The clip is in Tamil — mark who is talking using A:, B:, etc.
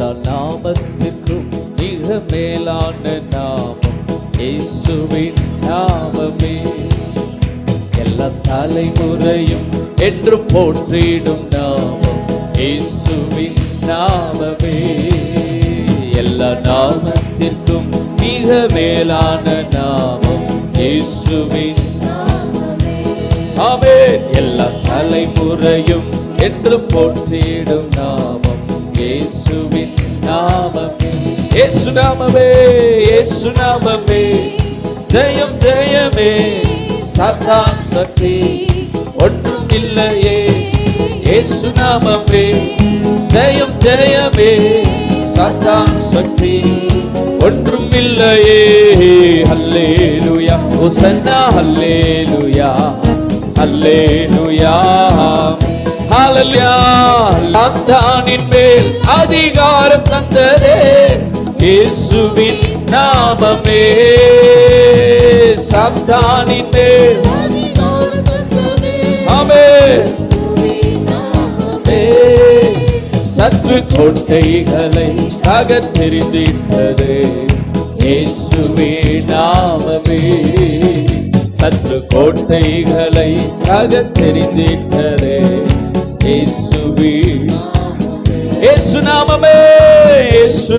A: எல்லா நாமத்திற்கும் மிக மேலான நாமம் இயேசுவின் நாமமே. எல்லா தலைமுறையும் என்று போற்றிடும் நாமம் இயேசுவின் நாமமே. எல்லா நாமத்திற்கும் மிக மேலான நாமம் இயேசுவின் நாமமே. ஆமென். எல்லா தலைமுறையும் என்று போற்றிடும் நாமம் இயேசுவின் நாமமே. இயேசு நாமமே, இயேசு நாமமே, ஜெயம் ஜெயமே, சாத்தான் சக்தி ஒன்றும் இல்லையே. இயேசு நாமமே, ஜெயம் ஜெயமே, சாத்தான் சக்தி ஒன்றும் இல்லையே. ஹல்லேலூயா, ஹோசன்னா ஹல்லேலூயா, ஹல்லேலூயா, ஹல்லேலூயா. சாத்தானின் மேல் அதிகாரம் தந்ததே இயேசுவின் நாமமே. சாத்தானின் மேல் ஆமென். சத்ரு கோட்டைகளை அகற்றெறிந்திட்டது இயேசுவின் நாமமே. சத்ரு கோட்டைகளை அகற்றெறிந்திட்டது இயேசுவின் நாமமே. இயேசு நாமமே, இயேசு